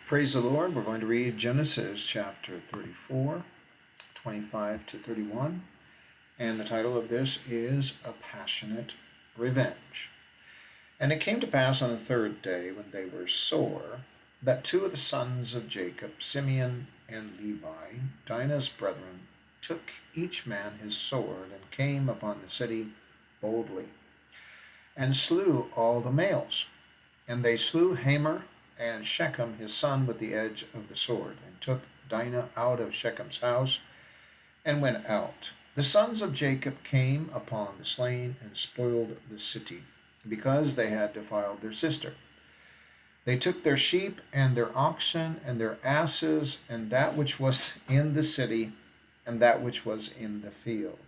Praise the Lord. We're going to read Genesis chapter 34, 25 to 31. And the title of this is A Passionate Revenge. And it came to pass on the third day, when they were sore, that two of the sons of Jacob, Simeon and Levi, Dinah's brethren, took each man his sword, and came upon the city boldly, and slew all the males. And they slew Hamor and Shechem his son with the edge of the sword, and took Dinah out of Shechem's house, and went out. The sons of Jacob came upon the slain, and spoiled the city, because they had defiled their sister. They took their sheep, and their oxen, and their asses, and that which was in the city, and that which was in the field,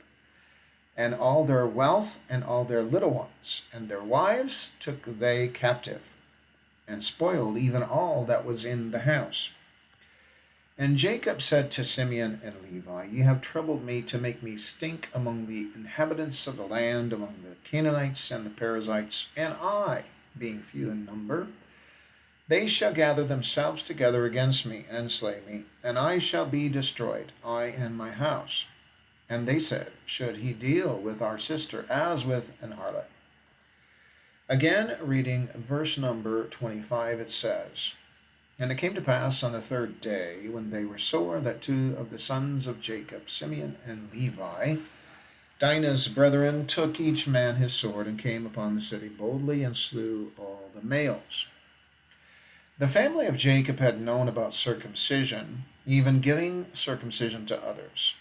and all their wealth, and all their little ones, and their wives took they captive, and spoiled even all that was in the house. And Jacob said to Simeon and Levi, Ye have troubled me to make me stink among the inhabitants of the land, among the Canaanites and the Perizzites, and I, being few in number, they shall gather themselves together against me, and slay me, and I shall be destroyed, I and my house. And they said, Should he deal with our sister as with an harlot? Again, reading verse number 25, it says, And it came to pass on the third day, when they were sore, that two of the sons of Jacob, Simeon and Levi, Dinah's brethren, took each man his sword, and came upon the city boldly, and slew all the males. The family of Jacob had known about circumcision, even giving circumcision to others.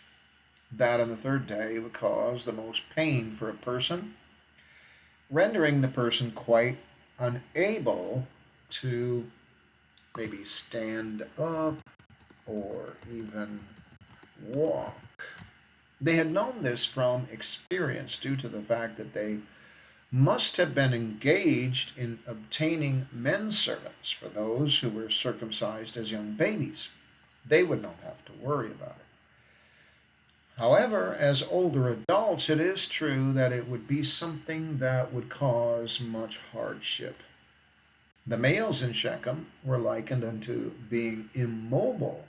That on the third day would cause the most pain for a person, rendering the person quite unable to maybe stand up or even walk. They had known this from experience due to the fact that they must have been engaged in obtaining men servants for those who were circumcised as young babies. They would not have to worry about it. However, as older adults, it is true that it would be something that would cause much hardship. The males in Shechem were likened unto being immobile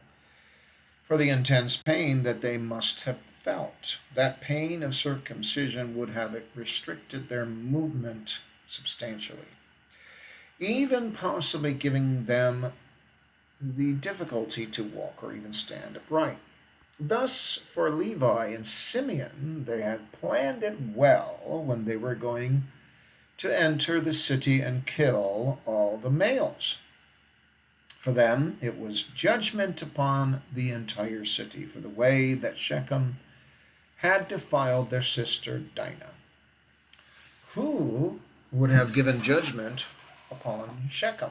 for the intense pain that they must have felt. That pain of circumcision would have restricted their movement substantially, even possibly giving them the difficulty to walk or even stand upright. Thus, for Levi and Simeon, they had planned it well when they were going to enter the city and kill all the males. For them, it was judgment upon the entire city for the way that Shechem had defiled their sister Dinah. Who would have given judgment upon Shechem?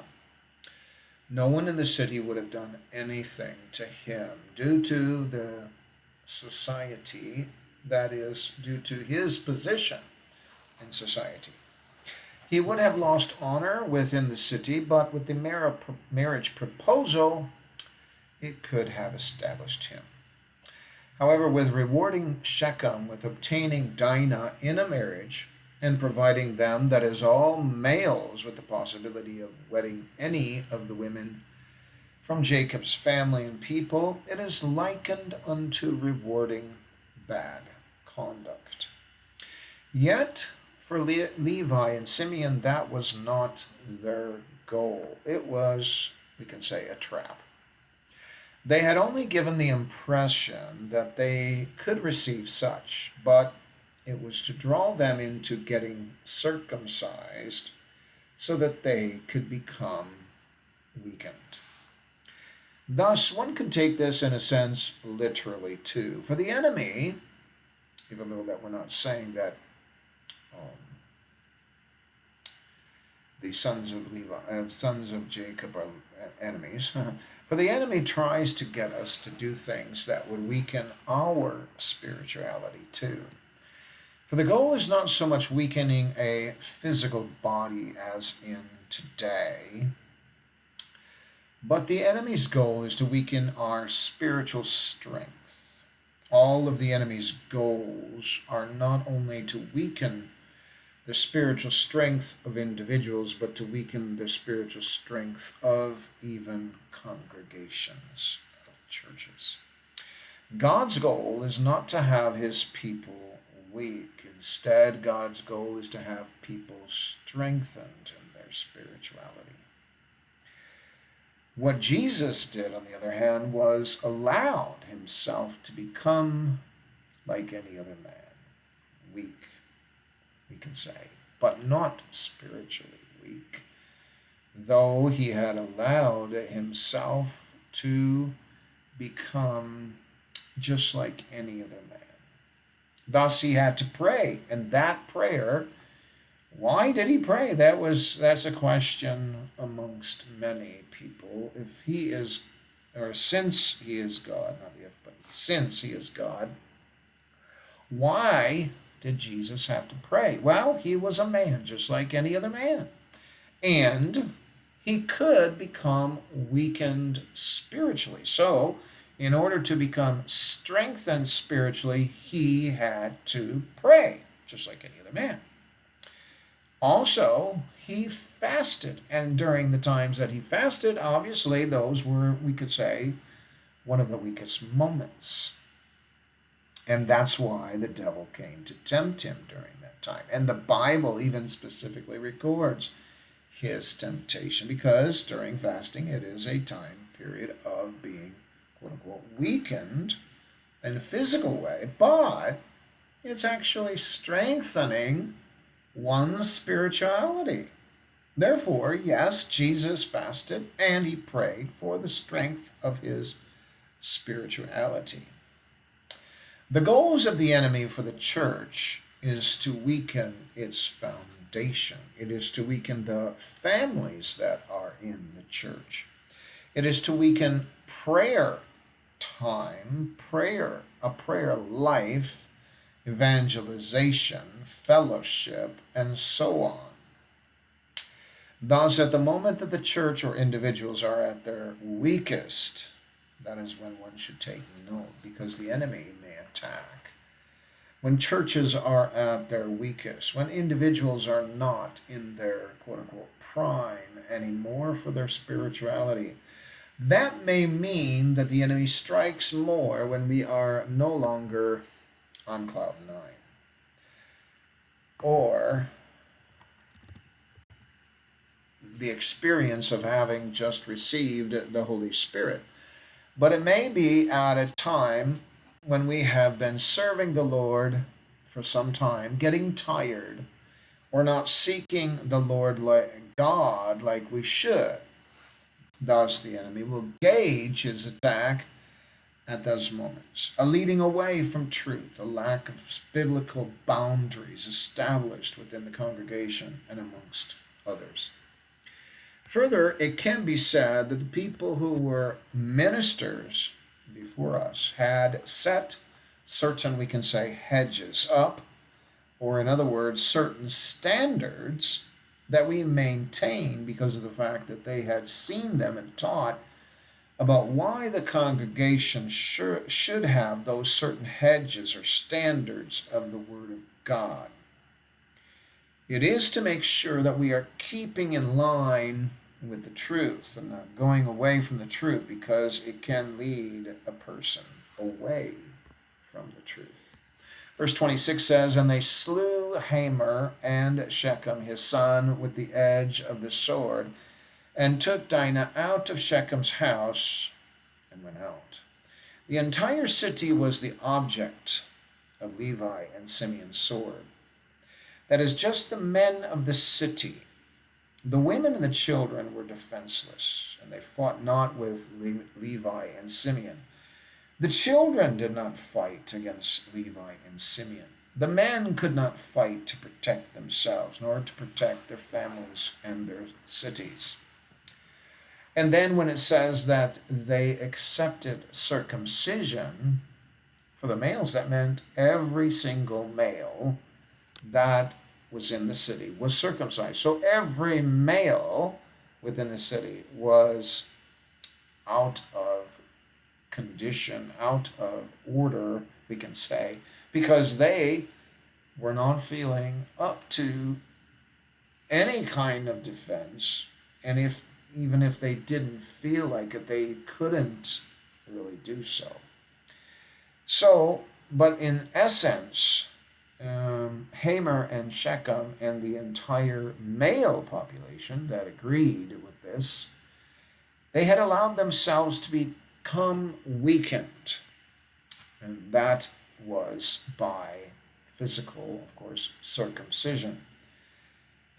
No one in the city would have done anything to him due to the society, that is, due to his position in society. He would have lost honor within the city, but with the marriage proposal, it could have established him. However, with rewarding Shechem with obtaining Dinah in a marriage, and providing them, that is, all males, with the possibility of wedding any of the women from Jacob's family and people, it is likened unto rewarding bad conduct. Yet, for Levi and Simeon, that was not their goal. It was, we can say, a trap. They had only given the impression that they could receive such, but it was to draw them into getting circumcised so that they could become weakened. Thus, one could take this in a sense literally too. For the enemy, even though that we're not saying that the sons of sons of Jacob are enemies, for the enemy tries to get us to do things that would weaken our spirituality too. For the goal is not so much weakening a physical body as in today, but the enemy's goal is to weaken our spiritual strength. All of the enemy's goals are not only to weaken the spiritual strength of individuals, but to weaken the spiritual strength of even congregations of churches. God's goal is not to have his people weak. Instead, God's goal is to have people strengthened in their spirituality. What Jesus did, on the other hand, was allowed himself to become like any other man, weak, we can say, but not spiritually weak, though he had allowed himself to become just like any other man. Thus he had to pray, and that prayer, why did he pray? That's a question amongst many people. If he is, or since he is God, not if, but since he is God, why did Jesus have to pray? Well, he was a man, just like any other man. And he could become weakened spiritually. So, in order to become strengthened spiritually, he had to pray, just like any other man. Also, he fasted, and during the times that he fasted, obviously those were, we could say, one of the weakest moments. And that's why the devil came to tempt him during that time. And the Bible even specifically records his temptation, because during fasting it is a time period of being, quote unquote, weakened in a physical way, but it's actually strengthening one's spirituality. Therefore, yes, Jesus fasted and he prayed for the strength of his spirituality. The goals of the enemy for the church is to weaken its foundation. It is to weaken the families that are in the church. It is to weaken prayer time, a prayer life, evangelization, fellowship, and so on. Thus, at the moment that the church or individuals are at their weakest, that is when one should take note, because the enemy may attack. When churches are at their weakest, when individuals are not in their quote-unquote prime anymore for their spirituality, that may mean that the enemy strikes more when we are no longer on cloud nine, or the experience of having just received the Holy Spirit. But it may be at a time when we have been serving the Lord for some time, getting tired, or not seeking the Lord like God like we should. Thus, the enemy will gauge his attack at those moments. A leading away from truth, a lack of biblical boundaries established within the congregation and amongst others. Further, it can be said that the people who were ministers before us had set certain, we can say, hedges up, or in other words, certain standards that we maintain because of the fact that they had seen them and taught about why the congregation should have those certain hedges or standards of the Word of God. It is to make sure that we are keeping in line with the truth and not going away from the truth, because it can lead a person away from the truth. Verse 26 says, "And they slew Hamor and Shechem his son with the edge of the sword, and took Dinah out of Shechem's house and went out." The entire city was the object of Levi and Simeon's sword. That is, just the men of the city. The women and the children were defenseless, and they fought not with Levi and Simeon. The children did not fight against Levi and Simeon. The men could not fight to protect themselves, nor to protect their families and their cities. And then when it says that they accepted circumcision for the males, that meant every single male that was in the city was circumcised. So every male within the city was out of condition, out of order, we can say, because they were not feeling up to any kind of defense, and even if they didn't feel like it, they couldn't really do so. So, but in essence, Hamer and Shechem and the entire male population that agreed with this, they had allowed themselves to become weakened, and that was by physical, of course, circumcision.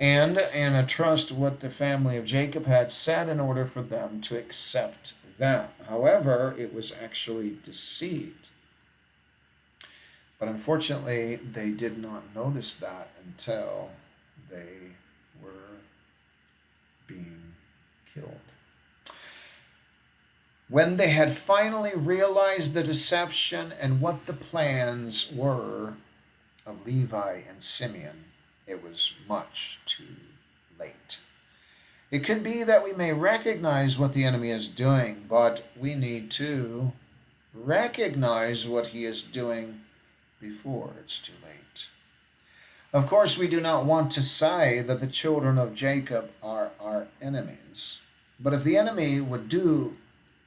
And a trust what the family of Jacob had said in order for them to accept that. However, it was actually deceived. But unfortunately, they did not notice that until they were being killed. When they had finally realized the deception and what the plans were of Levi and Simeon, it was much too late. It could be that we may recognize what the enemy is doing, but we need to recognize what he is doing before it's too late. Of course, we do not want to say that the children of Jacob are our enemies, but if the enemy would do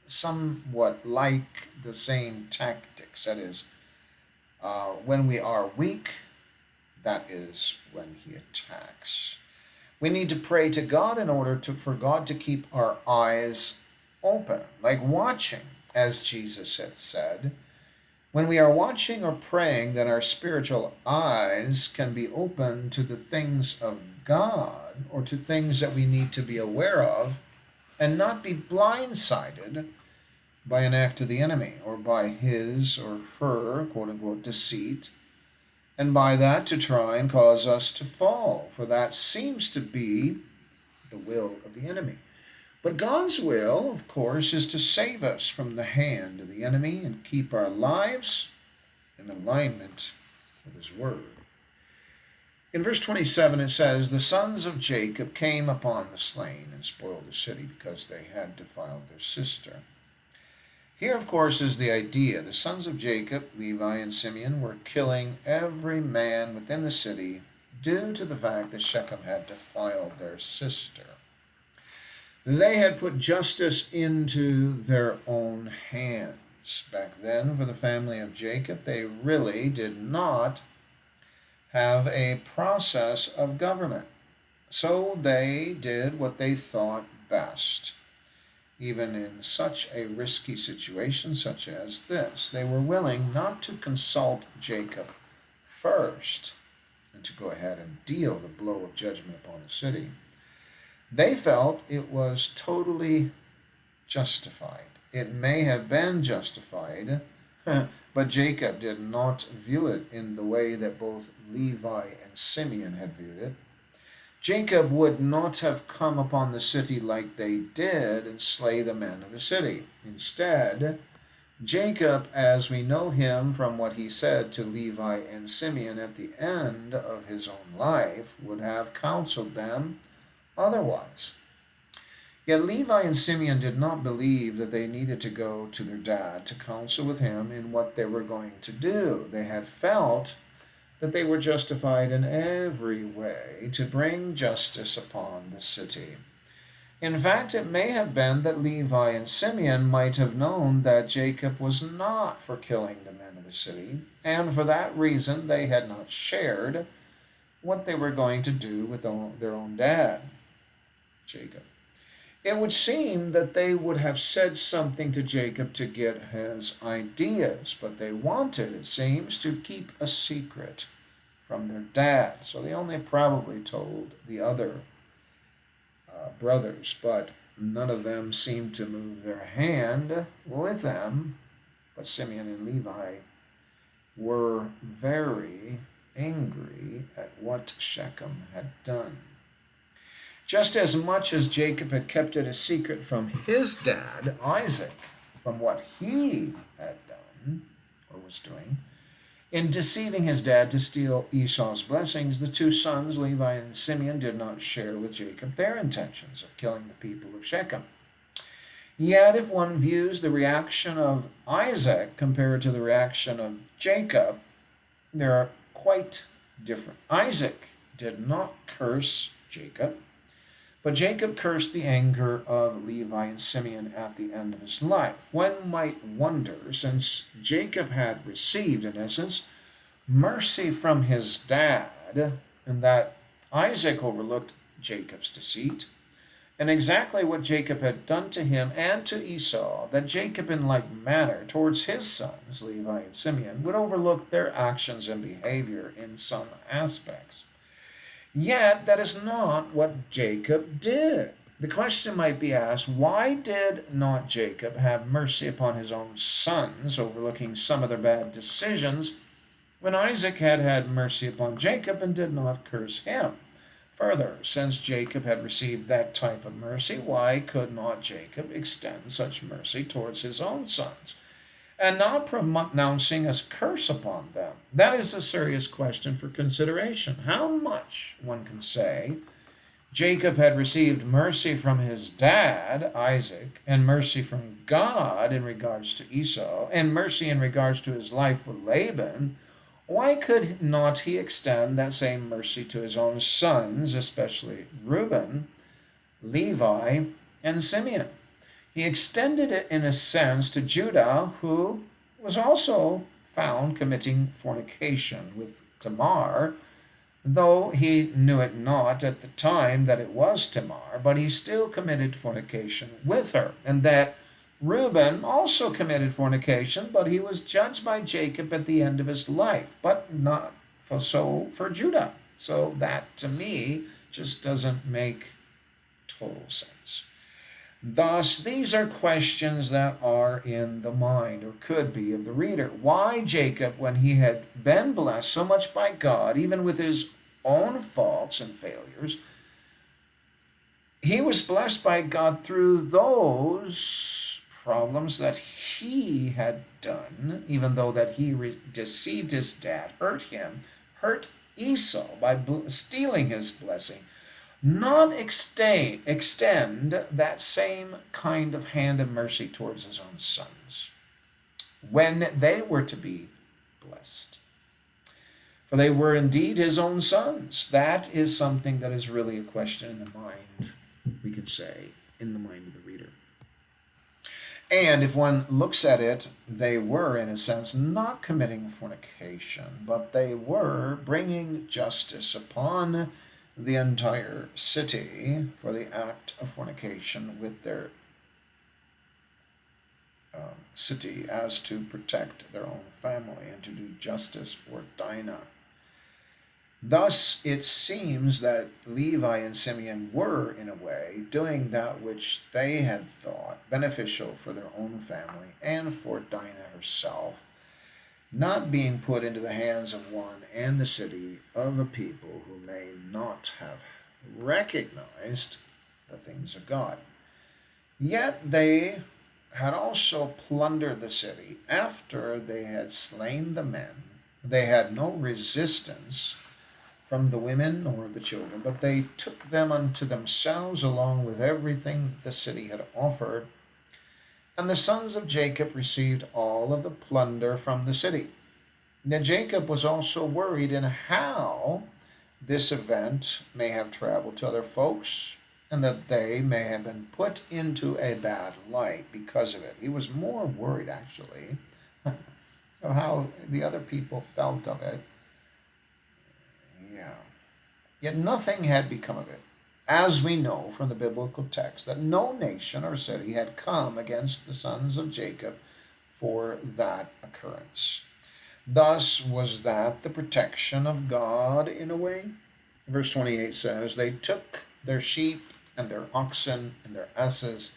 somewhat like the same tactics, that is, when we are weak, that is when he attacks. We need to pray to God in order for God to keep our eyes open, like watching, as Jesus had said. When we are watching or praying, then our spiritual eyes can be open to the things of God or to things that we need to be aware of and not be blindsided by an act of the enemy or by his or her, quote unquote, deceit, and by that to try and cause us to fall, for that seems to be the will of the enemy. But God's will, of course, is to save us from the hand of the enemy and keep our lives in alignment with his word. In verse 27 it says, "The sons of Jacob came upon the slain and spoiled the city because they had defiled their sister." Here, of course, is the idea. The sons of Jacob, Levi and Simeon, were killing every man within the city due to the fact that Shechem had defiled their sister. They had put justice into their own hands. Back then, for the family of Jacob, they really did not have a process of government. So they did what they thought best. Even in such a risky situation such as this, they were willing not to consult Jacob first and to go ahead and deal the blow of judgment upon the city. They felt it was totally justified. It may have been justified, but Jacob did not view it in the way that both Levi and Simeon had viewed it. Jacob would not have come upon the city like they did and slay the men of the city. Instead, Jacob, as we know him from what he said to Levi and Simeon at the end of his own life, would have counseled them otherwise. Yet Levi and Simeon did not believe that they needed to go to their dad to counsel with him in what they were going to do. They had felt that they were justified in every way to bring justice upon the city. In fact, it may have been that Levi and Simeon might have known that Jacob was not for killing the men of the city, and for that reason they had not shared what they were going to do with their own dad, Jacob. It would seem that they would have said something to Jacob to get his ideas, but they wanted, it seems, to keep a secret from their dad. So they only probably told the other brothers, but none of them seemed to move their hand with them. But Simeon and Levi were very angry at what Shechem had done. Just as much as Jacob had kept it a secret from his dad, Isaac, from what he had done or was doing, in deceiving his dad to steal Esau's blessings, the two sons, Levi and Simeon, did not share with Jacob their intentions of killing the people of Shechem. Yet, if one views the reaction of Isaac compared to the reaction of Jacob, they are quite different. Isaac did not curse Jacob, but Jacob cursed the anger of Levi and Simeon at the end of his life. One might wonder, since Jacob had received, in essence, mercy from his dad, and that Isaac overlooked Jacob's deceit, and exactly what Jacob had done to him and to Esau, that Jacob, in like manner, towards his sons, Levi and Simeon, would overlook their actions and behavior in some aspects. Yet, that is not what Jacob did. The question might be asked, why did not Jacob have mercy upon his own sons, overlooking some of their bad decisions, when Isaac had had mercy upon Jacob and did not curse him? Further, since Jacob had received that type of mercy, why could not Jacob extend such mercy towards his own sons, and not pronouncing a curse upon them? That is a serious question for consideration. How much, one can say, Jacob had received mercy from his dad, Isaac, and mercy from God in regards to Esau, and mercy in regards to his life with Laban, why could not he extend that same mercy to his own sons, especially Reuben, Levi, and Simeon? He extended it in a sense to Judah, who was also found committing fornication with Tamar, though he knew it not at the time that it was Tamar, but he still committed fornication with her, and that Reuben also committed fornication, but he was judged by Jacob at the end of his life, but not for Judah. So that, to me, just doesn't make total sense. Thus, these are questions that are in the mind, or could be, of the reader. Why Jacob, when he had been blessed so much by God, even with his own faults and failures, he was blessed by God through those problems that he had done, even though that he deceived his dad, hurt Esau by stealing his blessing, not extend that same kind of hand of mercy towards his own sons when they were to be blessed. For they were indeed his own sons. That is something that is really a question in the mind, we could say, in the mind of the reader. And if one looks at it, they were, in a sense, not committing fornication, but they were bringing justice upon the entire city for the act of fornication with their city, as to protect their own family and to do justice for Dinah. Thus, it seems that Levi and Simeon were, in a way, doing that which they had thought beneficial for their own family and for Dinah herself, not being put into the hands of one and the city of a people who may not have recognized the things of God. Yet they had also plundered the city after they had slain the men. They had no resistance from the women or the children, but they took them unto themselves along with everything the city had offered. And the sons of Jacob received all of the plunder from the city. Now Jacob was also worried in how this event may have traveled to other folks, and that they may have been put into a bad light because of it. He was more worried, actually, of how the other people felt of it. Yeah. Yet nothing had become of it, as we know from the biblical text, that no nation or city had come against the sons of Jacob for that occurrence. Thus was that the protection of God in a way. Verse 28 says, they took their sheep and their oxen and their asses,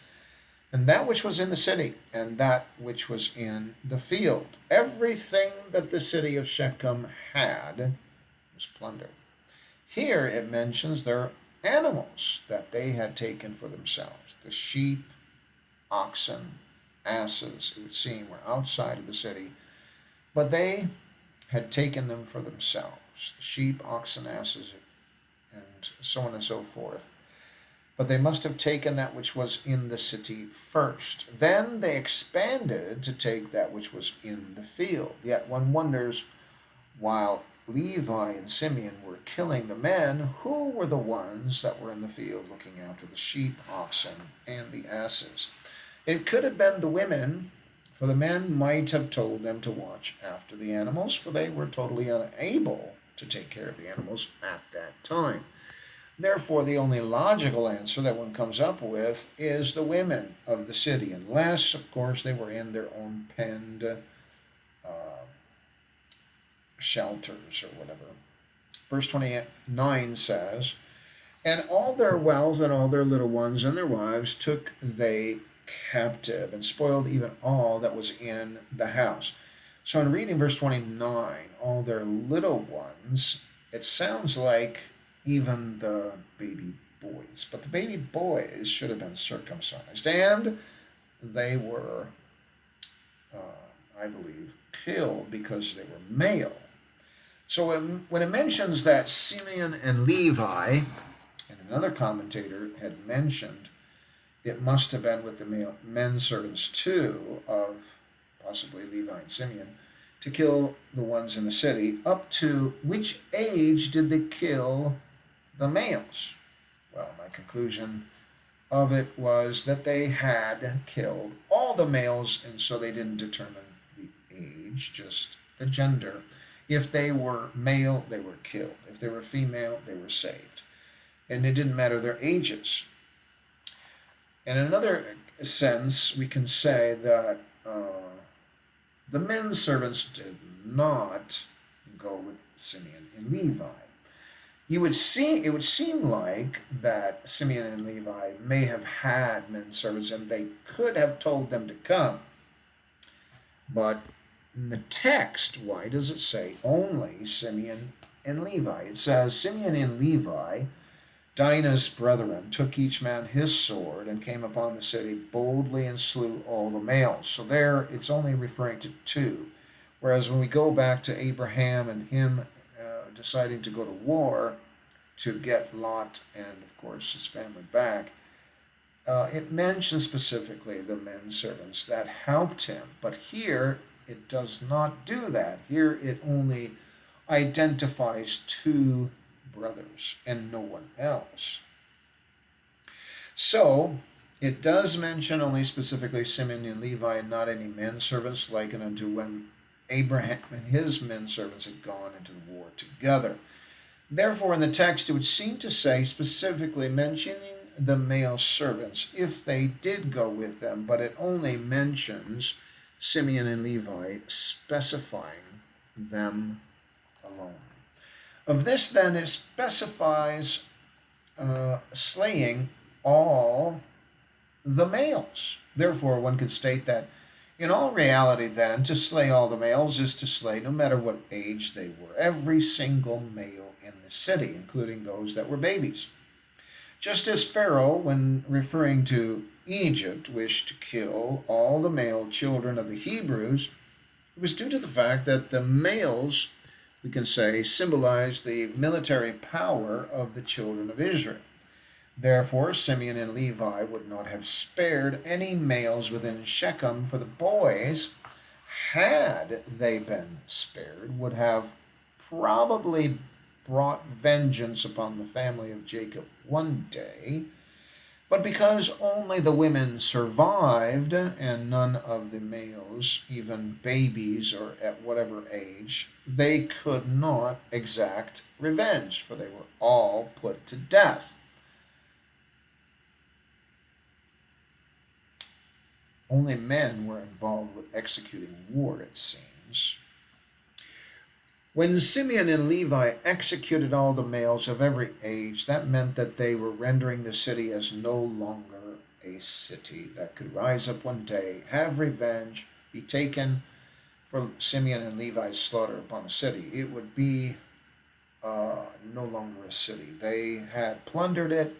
and that which was in the city, and that which was in the field. Everything that the city of Shechem had was plundered. Here it mentions their animals that they had taken for themselves. The sheep, oxen, asses, it would seem, were outside of the city, but they had taken them for themselves. The sheep, oxen, asses, and so on and so forth. But they must have taken that which was in the city first. Then they expanded to take that which was in the field. Yet one wonders, while Levi and Simeon were killing the men, who were the ones that were in the field looking after the sheep, oxen, and the asses? It could have been the women, for the men might have told them to watch after the animals, for they were totally unable to take care of the animals at that time. Therefore, the only logical answer that one comes up with is the women of the city, unless, of course, they were in their own penned shelters or whatever. Verse 29 says, "And all their wealth and all their little ones and their wives took they captive, and spoiled even all that was in the house." So in reading verse 29, all their little ones, it sounds like even the baby boys. But the baby boys should have been circumcised, and they were, I believe, killed because they were male. So when it mentions that Simeon and Levi, and another commentator had mentioned it must have been with the men servants too, of possibly Levi and Simeon, to kill the ones in the city. Up to which age did they kill the males? Well, my conclusion of it was that they had killed all the males, and so they didn't determine the age, just the gender. If they were male, they were killed. If they were female, they were saved. And it didn't matter their ages. In another sense, we can say that the men servants did not go with Simeon and Levi. It would seem like that Simeon and Levi may have had men servants and they could have told them to come. But in the text, why does it say only Simeon and Levi? It says, "Simeon and Levi, Dinah's brethren, took each man his sword and came upon the city boldly and slew all the males." So there it's only referring to two. Whereas when we go back to Abraham and him deciding to go to war to get Lot and, of course, his family back, it mentions specifically the men servants that helped him. But here it does not do that. Here it only identifies two brothers and no one else. So it does mention only specifically Simeon and Levi and not any men servants, likened unto when Abraham and his men servants had gone into the war together. Therefore, in the text, it would seem to say specifically mentioning the male servants if they did go with them, but it only mentions Simeon and Levi, specifying them alone. Of this, then, it specifies slaying all the males. Therefore, one could state that in all reality, then, to slay all the males is to slay, no matter what age they were, every single male in the city, including those that were babies. Just as Pharaoh, when referring to Egypt, wished to kill all the male children of the Hebrews, it was due to the fact that the males, we can say, symbolized the military power of the children of Israel. Therefore, Simeon and Levi would not have spared any males within Shechem, for the boys, had they been spared, would have probably brought vengeance upon the family of Jacob one day. But because only the women survived, and none of the males, even babies or at whatever age, they could not exact revenge, for they were all put to death. Only men were involved with executing war, it seems. When Simeon and Levi executed all the males of every age, that meant that they were rendering the city as no longer a city that could rise up one day, have revenge, be taken for Simeon and Levi's slaughter upon the city. It would be no longer a city. They had plundered it,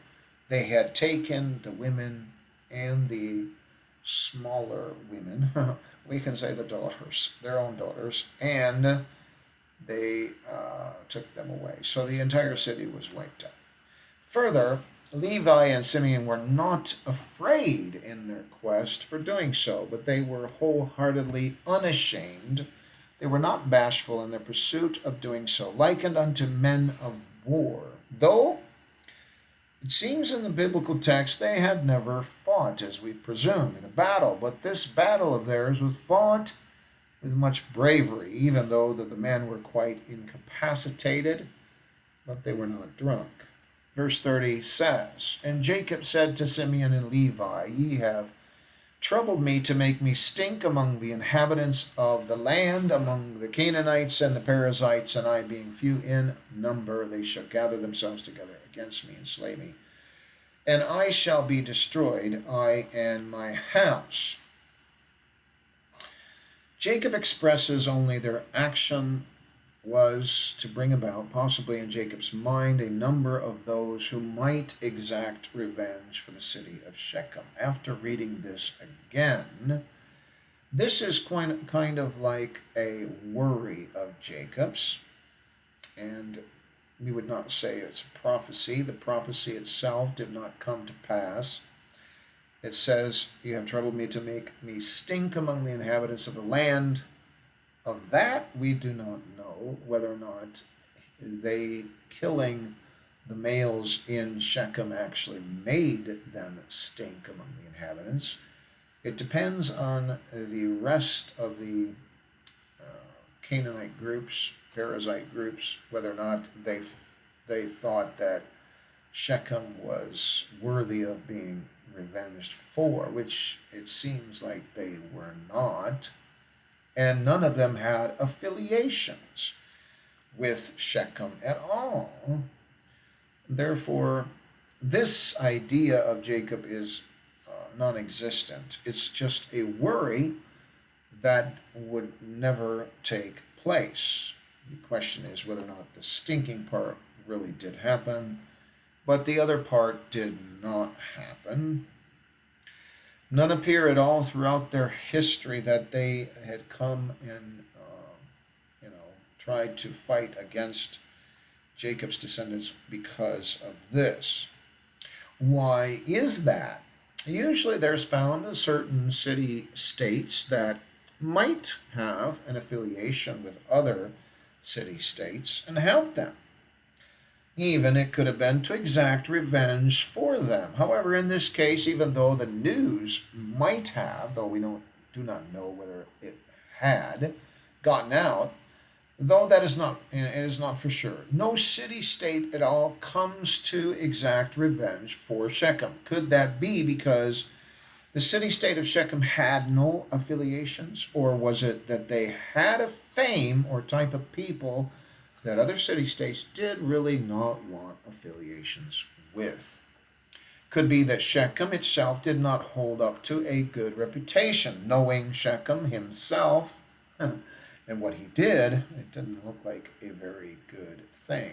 they had taken the women and the smaller women, we can say the daughters, their own daughters, and they took them away. So the entire city was wiped out. Further, Levi and Simeon were not afraid in their quest for doing so, but they were wholeheartedly unashamed They were not bashful in their pursuit of doing so, likened unto men of war. Though it seems in the biblical text they had never fought, as we presume, in a battle, but this battle of theirs was fought with much bravery, even though the men were quite incapacitated, but they were not drunk. Verse 30 says, And Jacob said to Simeon and Levi, Ye have troubled me to make me stink among the inhabitants of the land, among the Canaanites and the Perizzites, and I being few in number, they shall gather themselves together against me and slay me. And I shall be destroyed, I and my house. Jacob expresses only their action was to bring about, possibly in Jacob's mind, a number of those who might exact revenge for the city of Shechem. After reading this again, this is kind of like a worry of Jacob's, and we would not say it's a prophecy. The prophecy itself did not come to pass. It says, You have troubled me to make me stink among the inhabitants of the land. Of that, we do not know whether or not they killing the males in Shechem actually made them stink among the inhabitants. It depends on the rest of the Canaanite groups, Perizzite groups, whether or not they thought that Shechem was worthy of being revenged for, which it seems like they were not. And none of them had affiliations with Shechem at all. Therefore, this idea of Jacob is non-existent. It's just a worry that would never take place. The question is whether or not the stinking part really did happen, but the other part did not happen. None appear at all throughout their history that they had come and, tried to fight against Jacob's descendants because of this. Why is that? Usually there's found certain city-states that might have an affiliation with other city-states and help them. Even it could have been to exact revenge for them. However, in this case, even though the news might have, though we do not know whether it had gotten out, though it is not for sure. No city-state at all comes to exact revenge for Shechem. Could that be because the city-state of Shechem had no affiliations, or was it that they had a fame or type of people that other city-states did really not want affiliations with? Could be that Shechem itself did not hold up to a good reputation. Knowing Shechem himself and what he did, it didn't look like a very good thing.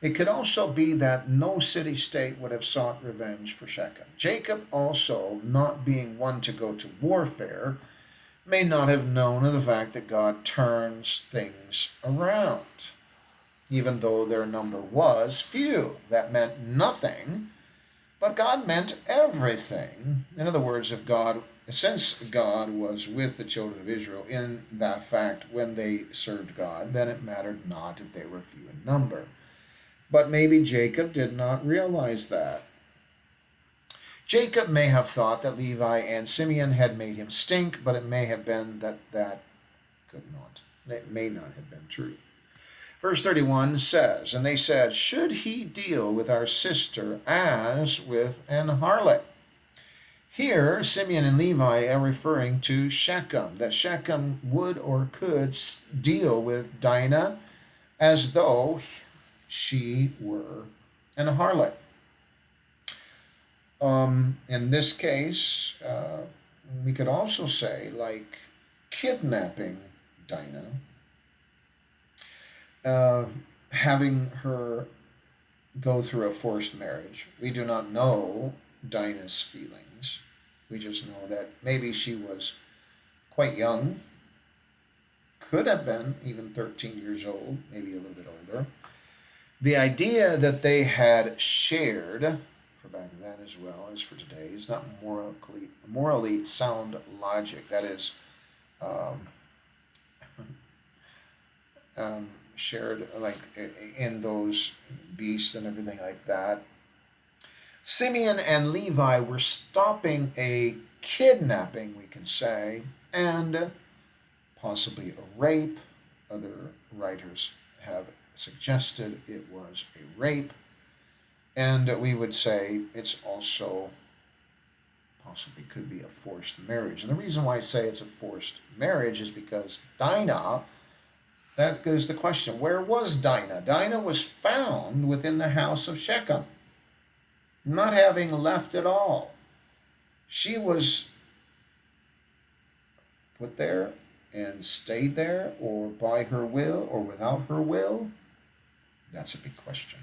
It could also be that no city-state would have sought revenge for Shechem. Jacob also, not being one to go to warfare, may not have known of the fact that God turns things around. Even though their number was few, that meant nothing, but God meant everything. In other words, since God was with the children of Israel in that fact when they served God, then it mattered not if they were few in number. But maybe Jacob did not realize that. Jacob may have thought that Levi and Simeon had made him stink, but it may have been that it may not have been true. Verse 31 says, And they said, Should he deal with our sister as with an harlot? Here, Simeon and Levi are referring to Shechem, that Shechem would or could deal with Dinah as though she were an harlot. In this case, we could also say, like, kidnapping Dinah, having her go through a forced marriage. We do not know Dinah's feelings. We just know that maybe she was quite young, could have been even 13 years old, maybe a little bit older. The idea that they had shared, for back then as well as for today, is not morally sound logic. That is, shared like in those beasts and everything like that. Simeon and Levi were stopping a kidnapping, we can say, and possibly a rape. Other writers have suggested it was a rape, and we would say it's also possibly could be a forced marriage. And the reason why I say it's a forced marriage is because Dinah, that goes the question, where was Dinah? Dinah was found within the house of Shechem, not having left at all. She was put there and stayed there, or by her will, or without her will? That's a big question.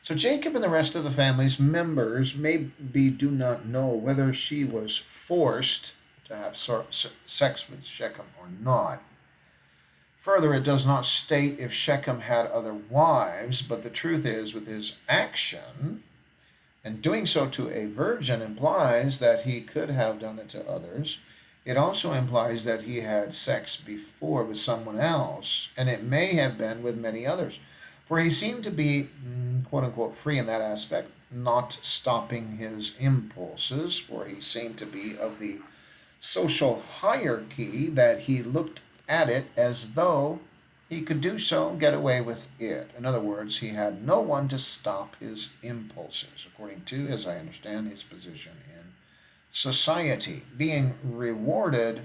So Jacob and the rest of the family's members maybe do not know whether she was forced to have sex with Shechem or not. Further, it does not state if Shechem had other wives, but the truth is, with his action, and doing so to a virgin implies that he could have done it to others. It also implies that he had sex before with someone else, and it may have been with many others. For he seemed to be, quote unquote, free in that aspect, not stopping his impulses, for he seemed to be of the social hierarchy that he looked at it as though he could do so, get away with it. In other words, he had no one to stop his impulses, according to, as I understand, his position in society. Being rewarded,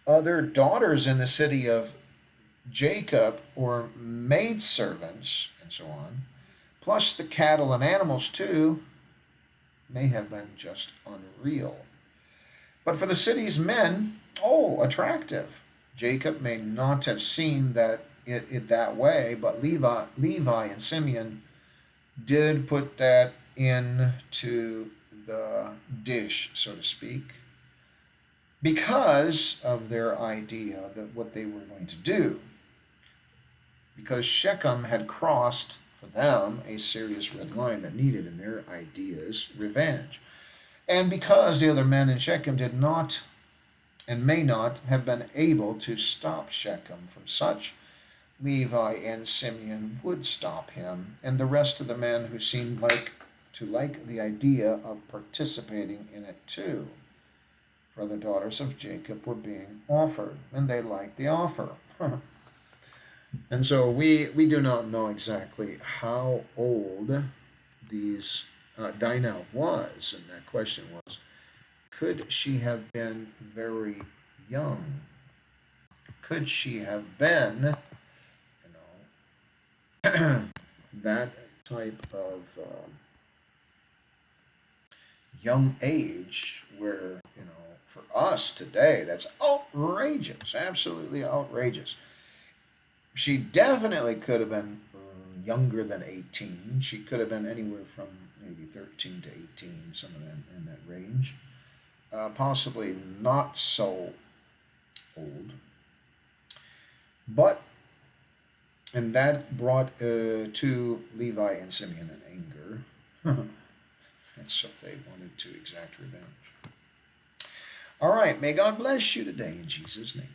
other daughters in the city of Jacob, or maidservants, and so on, plus the cattle and animals too, may have been just unreal. But for the city's men, attractive. Jacob may not have seen it that way, but Levi and Simeon did put that into the dish, so to speak, because of their idea that what they were going to do. Because Shechem had crossed, for them, a serious red line that needed, in their ideas, revenge. And because the other men in Shechem did not and may not have been able to stop Shechem from such, Levi and Simeon would stop him, and the rest of the men who seemed to like the idea of participating in it too. For the daughters of Jacob were being offered, and they liked the offer. And so we do not know exactly how old these Dinah was, and that question was, could she have been very young? Could she have been, that type of young age where, for us today, that's outrageous, absolutely outrageous. She definitely could have been younger than 18. She could have been anywhere from maybe 13 to 18, some of them in that range. Possibly not so old. And that brought to Levi and Simeon an anger. And so they wanted to exact revenge. All right, may God bless you today in Jesus' name.